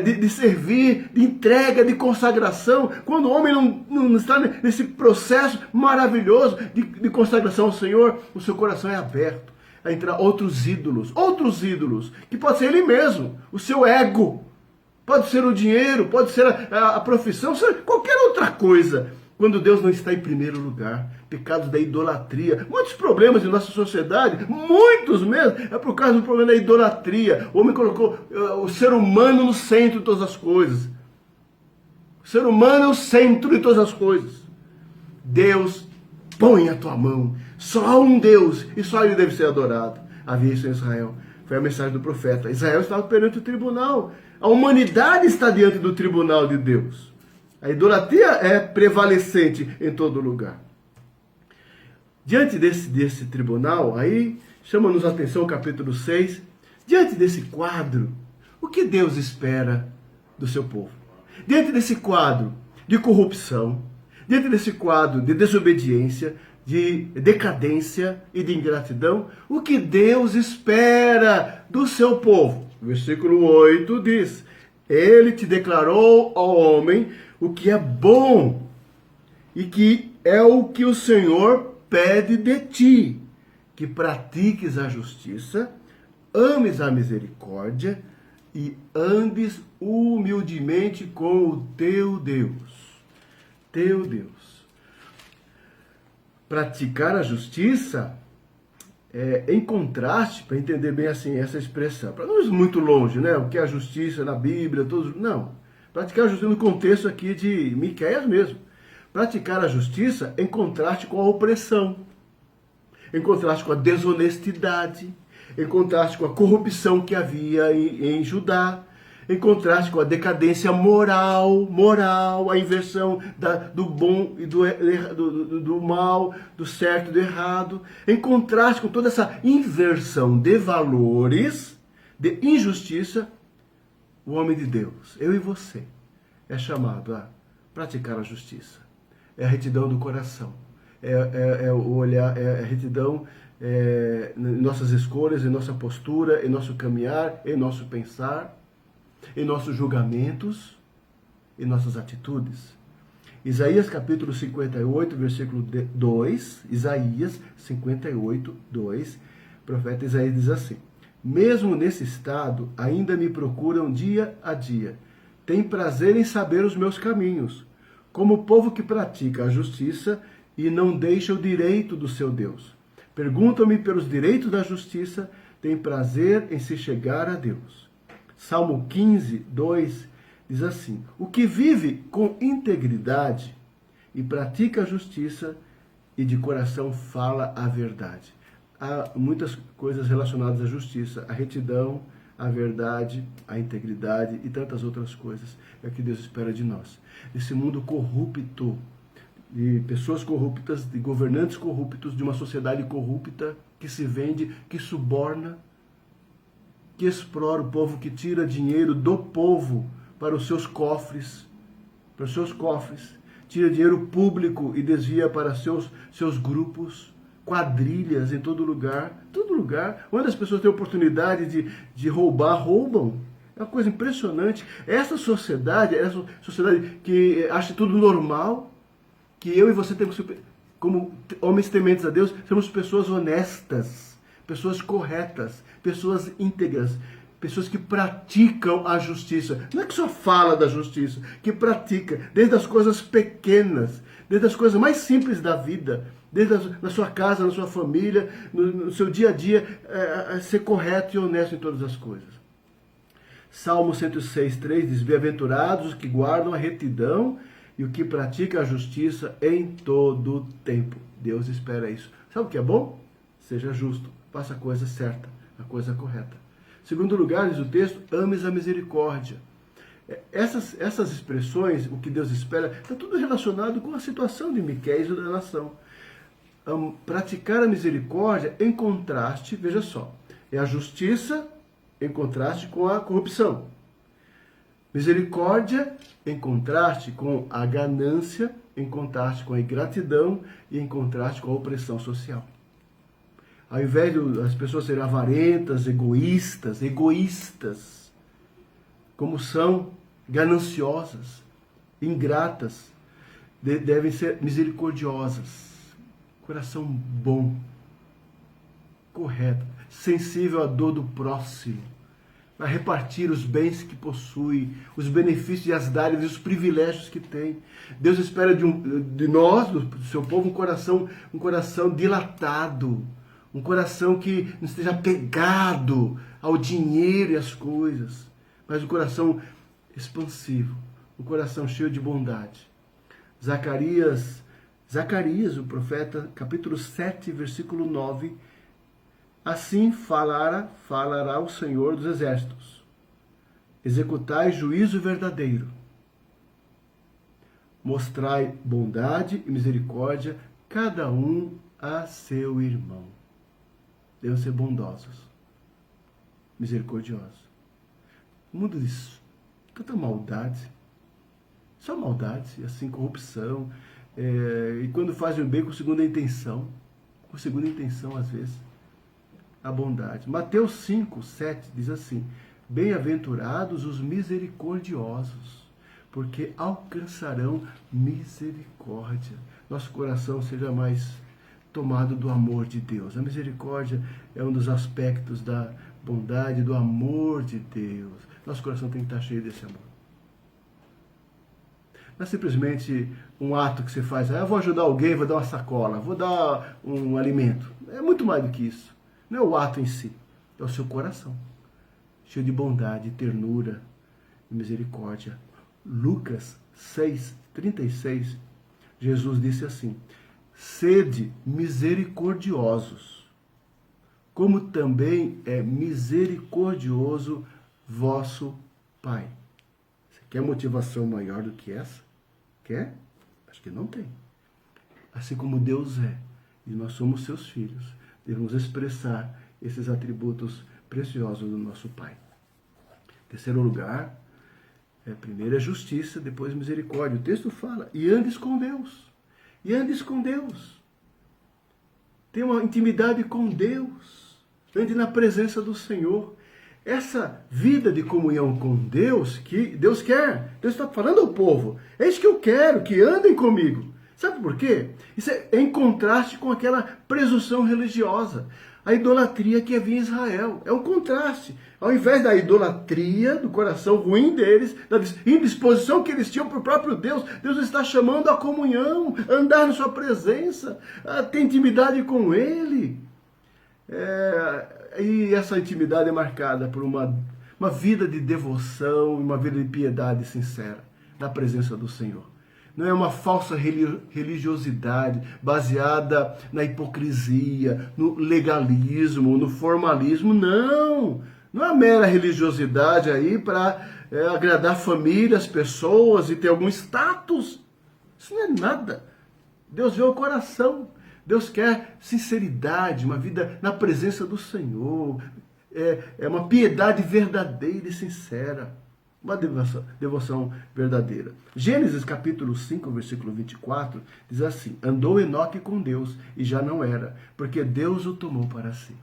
de servir, de entrega, de consagração, quando o homem não está nesse processo maravilhoso de consagração ao Senhor, o seu coração é aberto a entrar outros ídolos, que pode ser ele mesmo, o seu ego, pode ser o dinheiro, pode ser a profissão, qualquer outra coisa. Quando Deus não está em primeiro lugar, pecados da idolatria, muitos problemas em nossa sociedade, muitos mesmo, é por causa do problema da idolatria. O homem colocou o ser humano no centro de todas as coisas. O ser humano é o centro de todas as coisas. Deus, põe a tua mão. Só há um Deus e só ele deve ser adorado. Havia isso em Israel. Foi a mensagem do profeta. Israel estava perante o tribunal. A humanidade está diante do tribunal de Deus. A idolatria é prevalecente em todo lugar. Diante desse tribunal, aí chama-nos a atenção o capítulo 6. Diante desse quadro, o que Deus espera do seu povo? Diante desse quadro de corrupção, diante desse quadro de desobediência, de decadência e de ingratidão, o que Deus espera do seu povo? Versículo 8 diz: Ele te declarou, ó homem, o que é bom e que é o que o Senhor pede de ti, que pratiques a justiça, ames a misericórdia e andes humildemente com o teu Deus. Teu Deus. Praticar a justiça em contraste, para entender bem assim essa expressão, para não ir muito longe, né? O que é a justiça na Bíblia, todos, não. Praticar a justiça no contexto aqui de Miqueias mesmo. Praticar a justiça em contraste com a opressão, em contraste com a desonestidade, em contraste com a corrupção que havia em Judá, em contraste com a decadência moral, a inversão do bom e do mal, do certo e do errado, em contraste com toda essa inversão de valores, de injustiça. O homem de Deus, eu e você, é chamado a praticar a justiça. É a retidão do coração. É o olhar, é a retidão em nossas escolhas, em nossa postura, em nosso caminhar, em nosso pensar, em nossos julgamentos, em nossas atitudes. Isaías capítulo 58, versículo 2, Isaías 58, 2, o profeta Isaías diz assim: Mesmo nesse estado, ainda me procuram dia a dia. Tem prazer em saber os meus caminhos, como o povo que pratica a justiça e não deixa o direito do seu Deus. Perguntam-me pelos direitos da justiça, tem prazer em se chegar a Deus. Salmo 15, 2 diz assim: O que vive com integridade e pratica a justiça e de coração fala a verdade. Há muitas coisas relacionadas à justiça, a retidão, a verdade, a integridade e tantas outras coisas. É o que Deus espera de nós. Esse mundo corrupto, de pessoas corruptas, de governantes corruptos, de uma sociedade corrupta, que se vende, que suborna, que explora o povo, que tira dinheiro do povo para os seus cofres, tira dinheiro público e desvia para seus grupos, quadrilhas em todo lugar, onde as pessoas têm oportunidade de roubar, roubam. É uma coisa impressionante. Essa sociedade que acha tudo normal, que eu e você temos, como homens tementes a Deus, somos pessoas honestas, pessoas corretas, pessoas íntegras, pessoas que praticam a justiça. Não é que só fala da justiça, que pratica, desde as coisas pequenas, desde as coisas mais simples da vida, desde na sua casa, na sua família, no seu dia a dia, ser correto e honesto em todas as coisas. Salmo 106, 3 diz: Bem-aventurados os que guardam a retidão e o que pratica a justiça em todo o tempo. Deus espera isso. Sabe o que é bom? Seja justo, faça a coisa certa, a coisa correta. Segundo lugar, diz o texto, ames a misericórdia. Essas expressões, o que Deus espera, está tudo relacionado com a situação de Miqueias e da nação. Praticar a misericórdia em contraste, veja só, é a justiça em contraste com a corrupção. Misericórdia em contraste com a ganância, em contraste com a ingratidão e em contraste com a opressão social. Ao invés das pessoas serem avarentas, egoístas, como são, gananciosas, ingratas, devem ser misericordiosas. Coração bom, correto, sensível à dor do próximo, a repartir os bens que possui, os benefícios e as dádivas e os privilégios que tem. Deus espera de nós, do seu povo, um coração dilatado, um coração que não esteja apegado ao dinheiro e às coisas, mas um coração expansivo, um coração cheio de bondade. Zacarias, o profeta, capítulo 7, versículo 9, assim falará o Senhor dos Exércitos. Executai juízo verdadeiro. Mostrai bondade e misericórdia, cada um a seu irmão. Devem ser bondosos, misericordiosos. O mundo diz tanta maldade, só maldade, assim, corrupção, e quando fazem o bem com segunda intenção às vezes, a bondade. Mateus 5, 7 diz assim, bem-aventurados os misericordiosos, porque alcançarão misericórdia. Nosso coração seja mais tomado do amor de Deus. A misericórdia é um dos aspectos da bondade, do amor de Deus. Nosso coração tem que estar cheio desse amor. Não é simplesmente um ato que você faz, eu vou ajudar alguém, vou dar uma sacola, vou dar um alimento. É muito mais do que isso. Não é o ato em si, é o seu coração, cheio de bondade, ternura e misericórdia. Lucas 6, 36, Jesus disse assim, sede misericordiosos, como também é misericordioso vosso Pai. Você quer motivação maior do que essa? Quer? Acho que não tem. Assim como Deus é, e nós somos seus filhos, devemos expressar esses atributos preciosos do nosso Pai. Terceiro lugar, primeiro é justiça, depois misericórdia. O texto fala, e andes com Deus. E andes com Deus. Tenha uma intimidade com Deus. Ande na presença do Senhor. Essa vida de comunhão com Deus, que Deus quer. Deus está falando ao povo. É isso que eu quero, que andem comigo. Sabe por quê? Isso é em contraste com aquela presunção religiosa. A idolatria que havia em Israel. É um contraste. Ao invés da idolatria, do coração ruim deles, da indisposição que eles tinham para o próprio Deus, Deus está chamando a comunhão, a andar na sua presença, a ter intimidade com Ele. E essa intimidade é marcada por uma vida de devoção, uma vida de piedade sincera, na presença do Senhor. Não é uma falsa religiosidade baseada na hipocrisia, no legalismo, no formalismo. Não! Não é uma mera religiosidade aí para agradar famílias, pessoas e ter algum status. Isso não é nada. Deus vê o coração. Deus quer sinceridade, uma vida na presença do Senhor. É uma piedade verdadeira e sincera. Uma devoção verdadeira. Gênesis capítulo 5, versículo 24, diz assim, andou Enoque com Deus e já não era, porque Deus o tomou para si.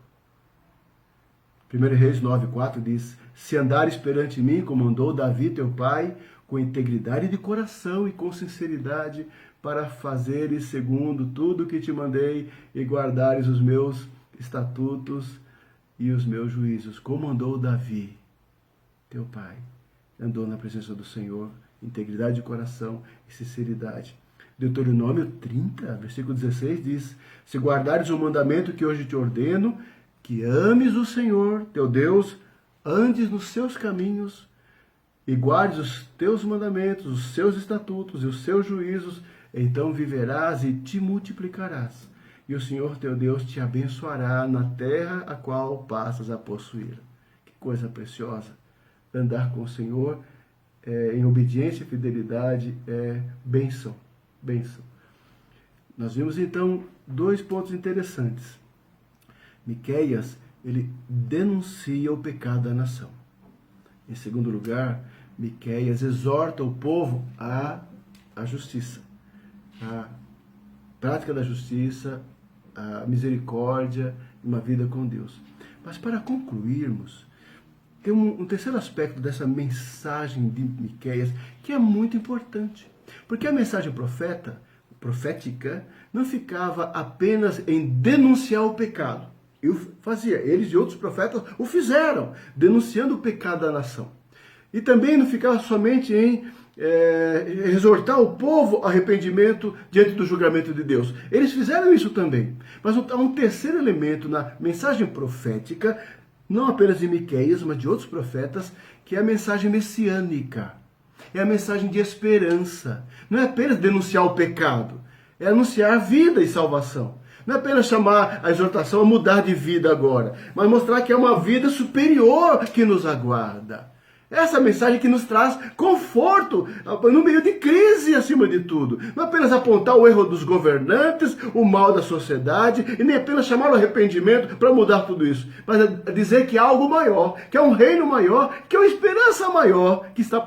1 Reis 9, 4 diz, se andares perante mim, como andou Davi teu pai, com integridade de coração e com sinceridade, para fazeres segundo tudo que te mandei e guardares os meus estatutos e os meus juízos, como andou Davi teu pai. Andou na presença do Senhor, integridade de coração e sinceridade. Deuteronômio 30, versículo 16 diz, se guardares o mandamento que hoje te ordeno, que ames o Senhor, teu Deus, andes nos seus caminhos e guardes os teus mandamentos, os seus estatutos e os seus juízos, então viverás e te multiplicarás. E o Senhor teu Deus te abençoará na terra a qual passas a possuir. Que coisa preciosa! Andar com o Senhor em obediência e fidelidade é bênção, bênção. Nós vimos então 2 pontos interessantes. Miqueias, ele denuncia o pecado da nação. Em segundo lugar, Miqueias exorta o povo à justiça, à prática da justiça, à misericórdia e uma vida com Deus. Mas para concluirmos, tem um terceiro aspecto dessa mensagem de Miqueias que é muito importante. Porque a mensagem profética não ficava apenas em denunciar o pecado. Eles e outros profetas o fizeram, denunciando o pecado da nação. E também não ficava somente em exortar o povo ao arrependimento diante do julgamento de Deus. Eles fizeram isso também. Mas há um terceiro elemento na mensagem profética, não apenas de Miqueias, mas de outros profetas, que é a mensagem messiânica. É a mensagem de esperança. Não é apenas denunciar o pecado, é anunciar vida e salvação. Não é apenas chamar a exortação a mudar de vida agora, mas mostrar que é uma vida superior que nos aguarda. Essa mensagem que nos traz conforto no meio de crise, acima de tudo. Não apenas apontar o erro dos governantes, o mal da sociedade, e nem apenas chamar o arrependimento para mudar tudo isso. Mas dizer que há algo maior, que é um reino maior, que é uma esperança maior, que está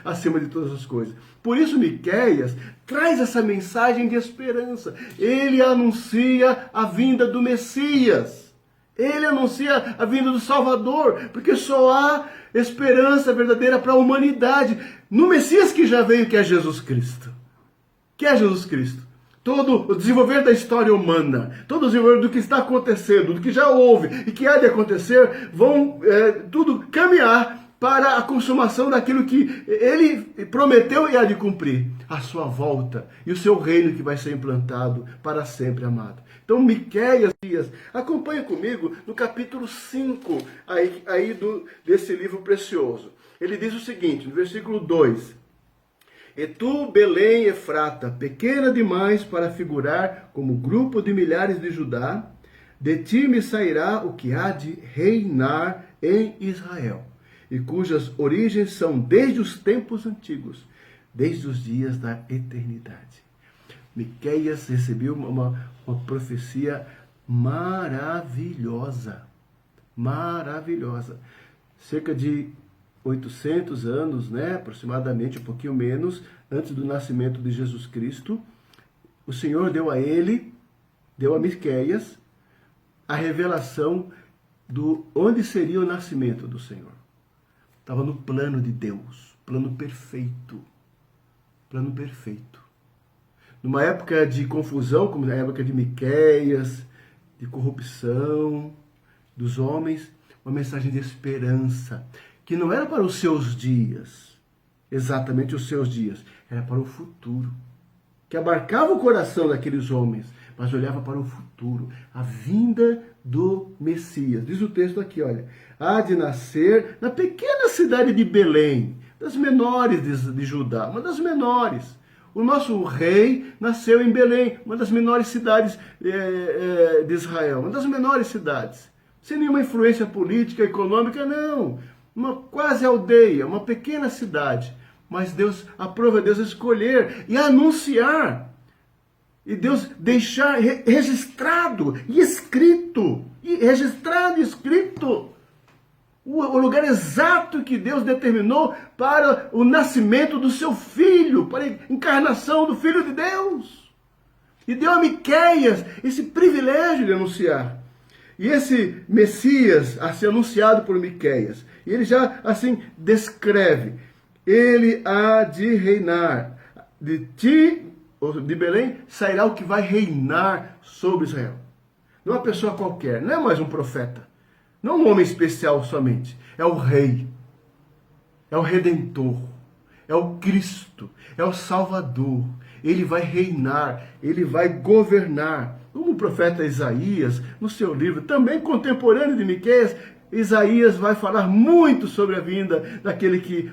acima de todas as coisas. Por isso, Miqueias traz essa mensagem de esperança. Ele anuncia a vinda do Messias. Ele anuncia a vinda do Salvador, porque só há esperança verdadeira para a humanidade no Messias que já veio, que é Jesus Cristo. Que é Jesus Cristo. Todo o desenvolver da história humana, todo o desenvolver do que está acontecendo, do que já houve e que há de acontecer, vão tudo caminhar para a consumação daquilo que ele prometeu e há de cumprir. A sua volta e o seu reino que vai ser implantado para sempre, amado. Então, Miqueias, acompanha comigo no capítulo 5 desse livro precioso. Ele diz o seguinte, no versículo 2. E tu, Belém Efrata, pequena demais para figurar como grupo de milhares de Judá, de ti me sairá o que há de reinar em Israel, e cujas origens são desde os tempos antigos, desde os dias da eternidade. Miqueias recebeu uma profecia maravilhosa, maravilhosa. Cerca de 800 anos, aproximadamente, um pouquinho menos, antes do nascimento de Jesus Cristo, o Senhor deu a Miqueias, a revelação do onde seria o nascimento do Senhor. Estava no plano de Deus, plano perfeito. Plano perfeito. Numa época de confusão, como na época de Miqueias, de corrupção dos homens, uma mensagem de esperança, que não era para os seus dias, exatamente os seus dias, era para o futuro, que abarcava o coração daqueles homens, mas olhava para o futuro, a vinda do Messias. Diz o texto aqui, olha, há de nascer na pequena cidade de Belém, das menores de Judá, uma das menores. O nosso rei nasceu em Belém, uma das menores cidades de Israel, uma das menores cidades. Sem nenhuma influência política, econômica, não. Uma quase aldeia, uma pequena cidade. Mas Deus aprova Deus escolher e anunciar. E Deus deixar registrado e escrito. Registrado e escrito. O lugar exato que Deus determinou para o nascimento do seu filho, para a encarnação do Filho de Deus. E deu a Miqueias esse privilégio de anunciar. E esse Messias, a ser anunciado por Miqueias, e ele já assim descreve, ele há de reinar, de ti, de Belém, sairá o que vai reinar sobre Israel. Não é uma pessoa qualquer, não é mais um profeta. Não um homem especial somente, é o Rei, é o Redentor, é o Cristo, é o Salvador. Ele vai reinar, ele vai governar. Como o profeta Isaías, no seu livro, também contemporâneo de Miqueias, Isaías vai falar muito sobre a vinda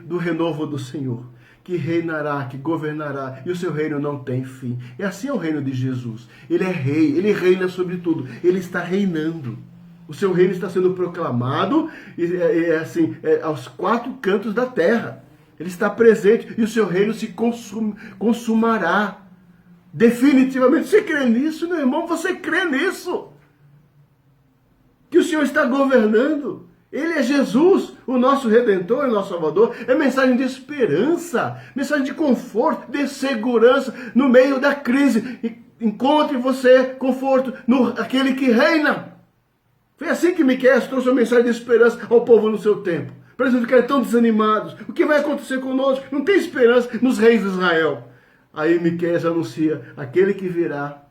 do renovo do Senhor, que reinará, que governará, e o seu reino não tem fim. E assim é o reino de Jesus. Ele é rei, ele reina sobre tudo, ele está reinando. O seu reino está sendo proclamado aos quatro cantos da terra. Ele está presente e o seu reino se consumará. Definitivamente. Você crê nisso, meu irmão? Você crê nisso? Que o Senhor está governando. Ele é Jesus, o nosso Redentor, o nosso Salvador. É mensagem de esperança, mensagem de conforto, de segurança no meio da crise. Encontre você conforto naquele que reina. Foi assim que Miqueias trouxe uma mensagem de esperança ao povo no seu tempo. Para eles não ficarem tão desanimados. O que vai acontecer conosco? Não tem esperança nos reis de Israel. Aí Miqueias anuncia, aquele que virá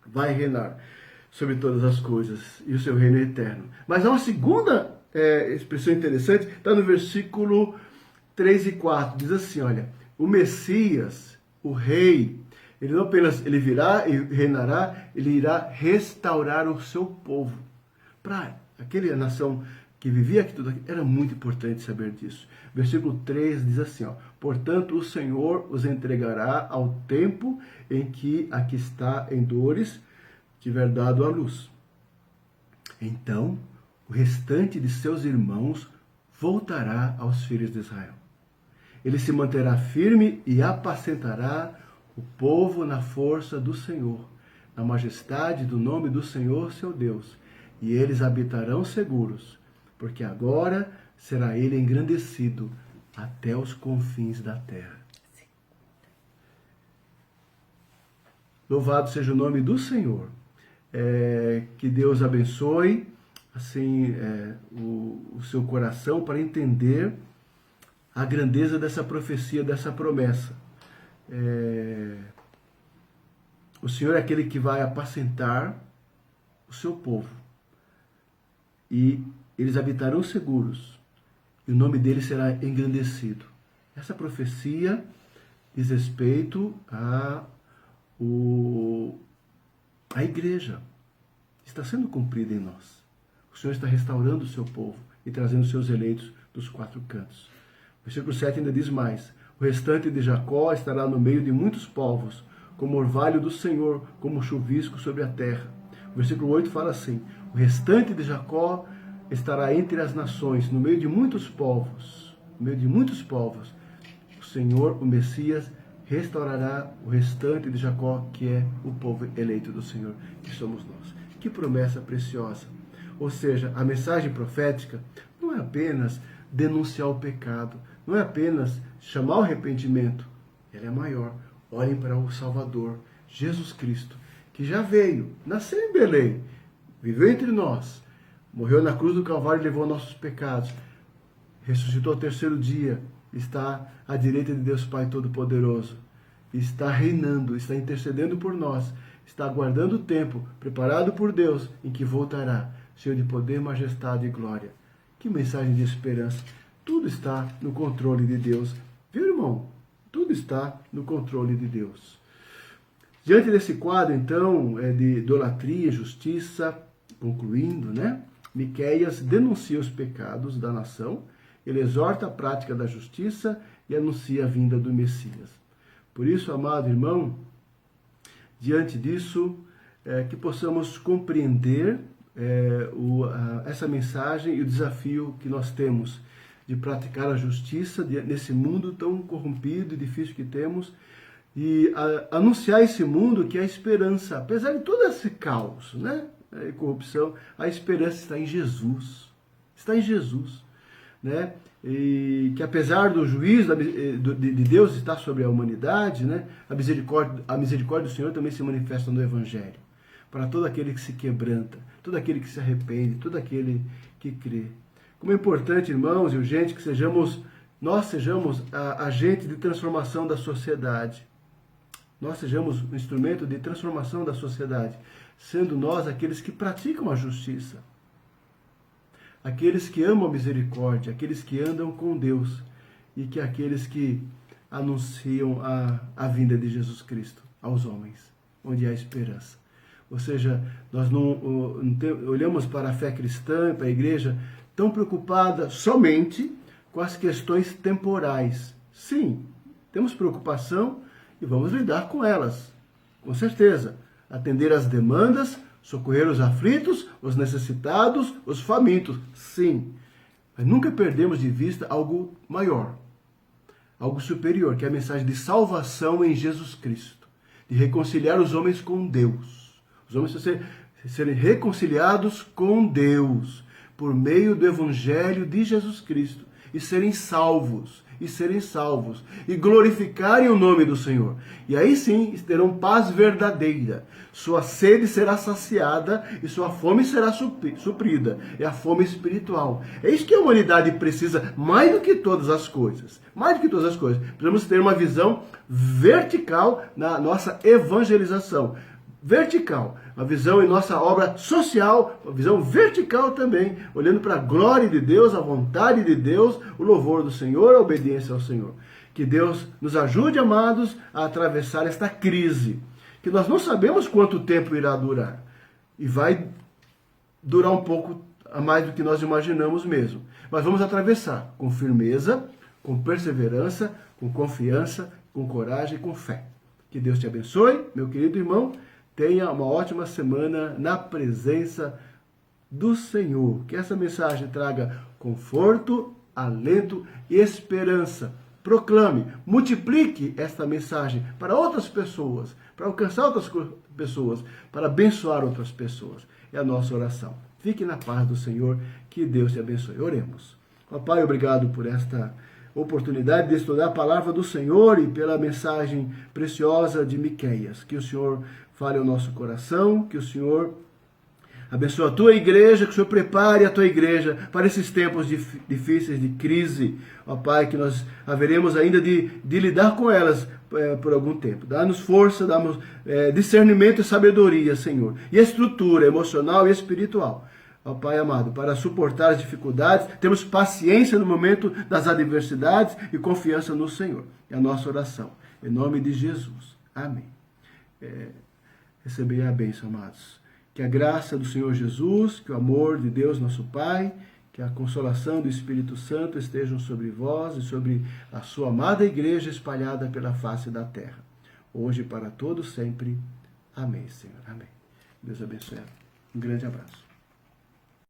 vai reinar sobre todas as coisas, e o seu reino é eterno. Mas há uma segunda expressão interessante, está no versículo 3 e 4, diz assim, olha, o Messias, o rei, ele não apenas ele virá e reinará, ele irá restaurar o seu povo. Para aquela nação que vivia aqui tudo aqui, era muito importante saber disso. Versículo 3 diz assim, ó, portanto o Senhor os entregará ao tempo em que aqui está em dores tiver dado à luz. Então o restante de seus irmãos voltará aos filhos de Israel. Ele se manterá firme e apacentará o povo na força do Senhor, na majestade do nome do Senhor seu Deus, e eles habitarão seguros, porque agora será ele engrandecido até os confins da terra. Louvado seja o nome do Senhor. Que Deus abençoe assim o seu coração para entender a grandeza dessa profecia, dessa promessa. O Senhor é aquele que vai apacentar o seu povo. E eles habitarão seguros, e o nome dele será engrandecido. Essa profecia diz respeito à igreja. Está sendo cumprida em nós. O Senhor está restaurando o seu povo e trazendo os seus eleitos dos quatro cantos. O versículo 7 ainda diz mais, o restante de Jacó estará no meio de muitos povos, como orvalho do Senhor, como chuvisco sobre a terra. O versículo 8 fala assim, o restante de Jacó estará entre as nações, no meio de muitos povos. No meio de muitos povos, o Senhor, o Messias, restaurará o restante de Jacó, que é o povo eleito do Senhor, que somos nós. Que promessa preciosa! Ou seja, a mensagem profética não é apenas denunciar o pecado, não é apenas chamar o arrependimento, ela é maior. Olhem para o Salvador, Jesus Cristo, que já veio, nasceu em Belém, viveu entre nós, morreu na cruz do Calvário e levou nossos pecados, ressuscitou ao terceiro dia, está à direita de Deus Pai Todo-Poderoso, está reinando, está intercedendo por nós, está aguardando o tempo, preparado por Deus, em que voltará, cheio de poder, majestade e glória. Que mensagem de esperança! Tudo está no controle de Deus. Viu, irmão? Tudo está no controle de Deus. Diante desse quadro, então, de idolatria, justiça, concluindo, né? Miqueias denuncia os pecados da nação, ele exorta a prática da justiça e anuncia a vinda do Messias. Por isso, amado irmão, diante disso, que possamos compreender essa mensagem e o desafio que nós temos de praticar a justiça nesse mundo tão corrompido e difícil que temos, e anunciar esse mundo que é a esperança, apesar de todo esse caos, né, e corrupção, a esperança está em Jesus, né, e que apesar do juízo de Deus estar sobre a humanidade, né, a misericórdia do Senhor também se manifesta no Evangelho, para todo aquele que se quebranta, todo aquele que se arrepende, todo aquele que crê. Como é importante, irmãos e urgente, que nós sejamos agentes de transformação da sociedade. Nós sejamos um instrumento de transformação da sociedade, sendo nós aqueles que praticam a justiça, aqueles que amam a misericórdia, aqueles que andam com Deus e que aqueles que anunciam a vinda de Jesus Cristo aos homens, onde há esperança. Ou seja, nós não olhamos para a fé cristã, para a igreja, tão preocupada somente com as questões temporais. Sim, temos preocupação e vamos lidar com elas, com certeza. Atender às demandas, socorrer os aflitos, os necessitados, os famintos, sim. Mas nunca perdemos de vista algo maior, algo superior, que é a mensagem de salvação em Jesus Cristo, de reconciliar os homens com Deus. Os homens serem reconciliados com Deus por meio do Evangelho de Jesus Cristo e serem salvos, e glorificarem o nome do Senhor. E aí sim terão paz verdadeira. Sua sede será saciada e sua fome será suprida. É a fome espiritual. É isso que a humanidade precisa mais do que todas as coisas. Mais do que todas as coisas. Precisamos ter uma visão vertical na nossa evangelização. Vertical, uma visão em nossa obra social, uma visão vertical também, olhando para a glória de Deus, a vontade de Deus, o louvor do Senhor, a obediência ao Senhor. Que Deus nos ajude, amados, a atravessar esta crise, que nós não sabemos quanto tempo irá durar, e vai durar um pouco a mais do que nós imaginamos mesmo, mas vamos atravessar com firmeza, com perseverança, com confiança, com coragem e com fé. Que Deus te abençoe, meu querido irmão. Tenha uma ótima semana na presença do Senhor. Que essa mensagem traga conforto, alento e esperança. Proclame, multiplique esta mensagem para outras pessoas, para alcançar outras pessoas, para abençoar outras pessoas. É a nossa oração. Fique na paz do Senhor, que Deus te abençoe. Oremos. Ó Pai, obrigado por esta oportunidade de estudar a palavra do Senhor e pela mensagem preciosa de Miqueias. Que o Senhor fale ao nosso coração, que o Senhor abençoe a tua igreja, que o Senhor prepare a tua igreja para esses tempos difíceis de crise. Ó Pai, que nós haveremos ainda de lidar com elas por algum tempo. Dá-nos força, dá-nos discernimento e sabedoria, Senhor, e estrutura emocional e espiritual. Ó Pai amado, para suportar as dificuldades, temos paciência no momento das adversidades e confiança no Senhor. É a nossa oração. Em nome de Jesus. Amém. Receber a bênção, amados. Que a graça do Senhor Jesus, que o amor de Deus, nosso Pai, que a consolação do Espírito Santo estejam sobre vós e sobre a sua amada igreja espalhada pela face da terra. Hoje e para todos sempre. Amém, Senhor. Amém. Deus abençoe. Um grande abraço.